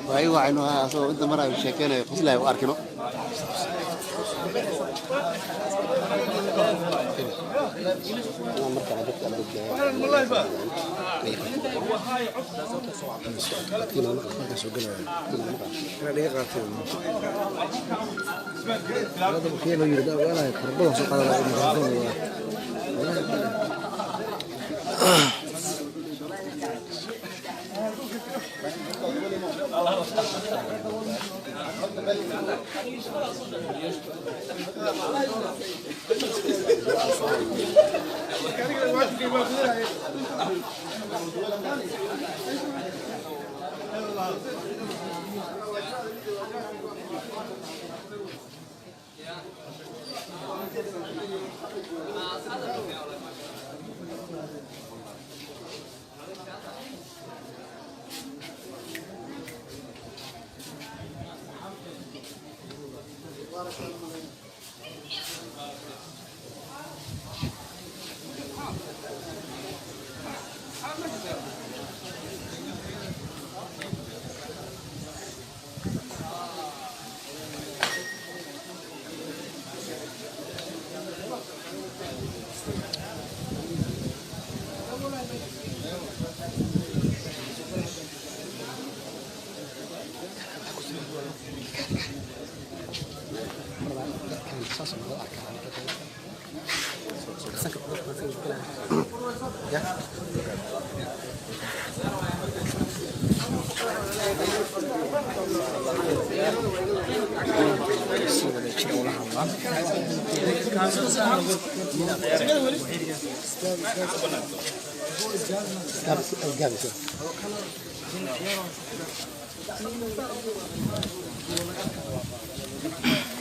وأي واحد إنه أصلا أنت مرة بشكل يقص له وأركنه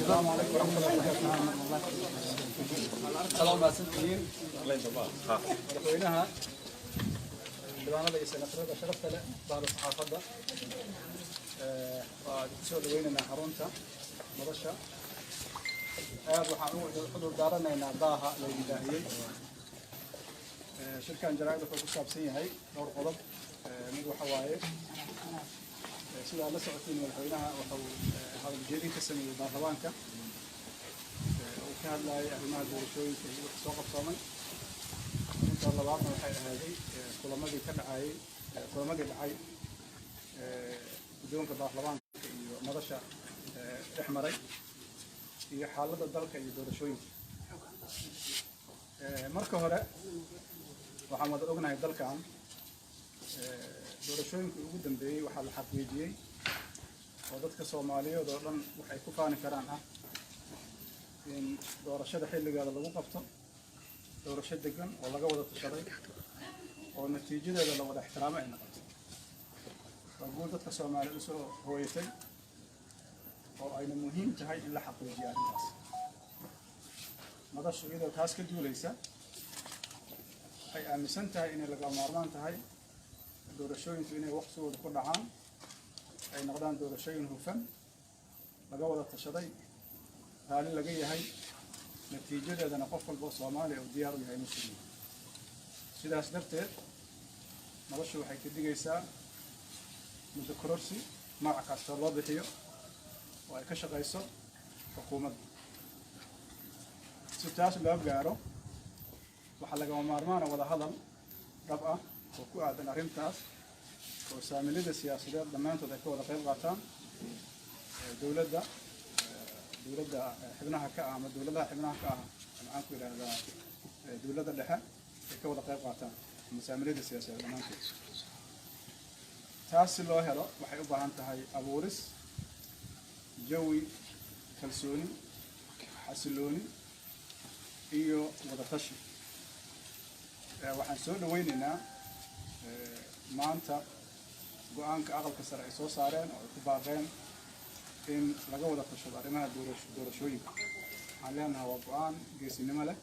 السلام عليكم. مدحوينها ديوانada iyo senatarada sharafta leh baada saxaafadda waa soo dhaweynayna xarunta madasha aad waxaan u xudur daaranaynaa daaha la ilaahiyay shirkan jaraa'id wuxuu ku saabsan yahay dhowr qodob mid waxa waaye sida la socotiin madaxweynaha wuxuu hadal jeedin ka sameeyay baarlamaanka oo ka hadlayay arrimaha doorashooyinka iyo wax soo qabsoomay inta labaadna waxay ahaaday kulamadii ka dhacay guddoonka baarlamaanka iyo madasha dhex maray iyo xaaladda dalka iyo doorashooyinka marka hore waxaan wada ognahay dalkan doorashooyinkii ugu dambeeyey waxaa la xaqiijiyey oo dadka Soomaaliyeed oo dhan waxay ku faani karaan in doorashada xilligeeda lagu qabto doorasho degan oo laga wada tashaday oo natiijadeeda la wada ixtiraamo ay noqoto waa guul dadka Soomaaliyeed u soo hooyatay oo ayna muhiim tahay in la xaqiijiyo arrintaas madashu iyadoo taas ka duulaysa ay aaminsan tahay inay laga maarmaan tahay doorashooyinku inay waqtigooda ku dhacaan ay noqdaan doorashooyin hufan laga wada tashaday raali laga yahay natiijadeedana qof walba Soomaali oo diyaar u yahay inuu fuliyo sidaas darteed madashu waxay ka digaysaa muddo kororsi magac kasta loo bixiyo oo ay ka shaqayso xukuumadda si taas loo gaaro waxaa lagama maarmaan wada hadal dhab ah oo ku aadan arrintaas oo saamilada siyaasadeed dhammaantood ay ka wada qayb qaataan dowladda xubnaha ka ah ama dowladaha xubnaha ka ah waxaan ku yiraahdaa dowladda dhexe ay ka wada qayb qaataan saamilada siyaasadeed dhammaantood taas si loo helo waxay u baahan tahay abuuris jawi kalsooni xasilooni iyo wada tashi waxaan soo dhaweynaynaa maanta go'aanka aqalka sare ay soo saareen oo ku baaqeen in laga wada tashado arrimaha doorashooyinka waxaan leenahay waa go'aan geesinimo leh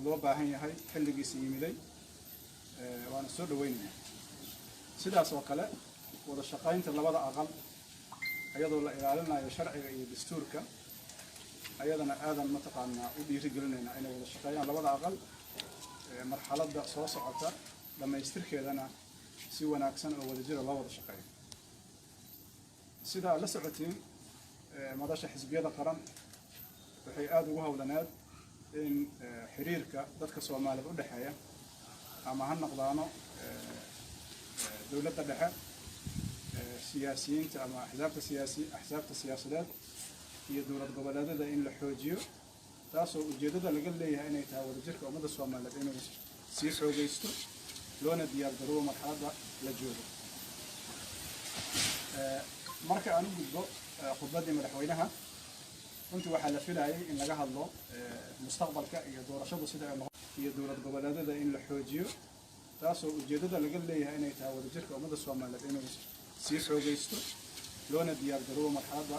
loo baahan yahay xilligiisa yimiday waana soo dhaweynaynaa sidaas oo kale wada shaqaynta labada aqal ayadoo la ilaalinayo sharciga iyo dastuurka ayadana aadan mataqaanaa u dhiirigelinaynaa inay wada shaqeeyaan labada aqal marxaladda soo socota dhammaystirkeedana si wanaagsan oo wadajira loo wada shaqeeyo sidaa la socotiin madasha xisbiyada qaran waxay aada ugu howlaneed in xiriirka dadka Soomaaliyeed u dhaxeeya ama ha noqdaano dowladda dhexe siyaasiyiinta ama axsaabta siyaasadeed iyo dowlad goboleedyada in la xoojiyo taasoo ujeedada laga leeyahay inay tahay wadajirka ummadda Soomaaliyeed inuu sii xoogaysto loona diyaar garoobo marxaladda la joogo marka aan u gudbo khudbadii madaxweynaha runtii waxaa la filayay in laga hadlo mustaqbalka iyo doorashadu sida ay noqon iyo dowlad goboleedyada in la xoojiyo taasoo ujeedada laga leeyahay inay tahay wadajirka ummadda Soomaaliyeed inuu sii xoogaysto loona diyaar garoobo marxaladda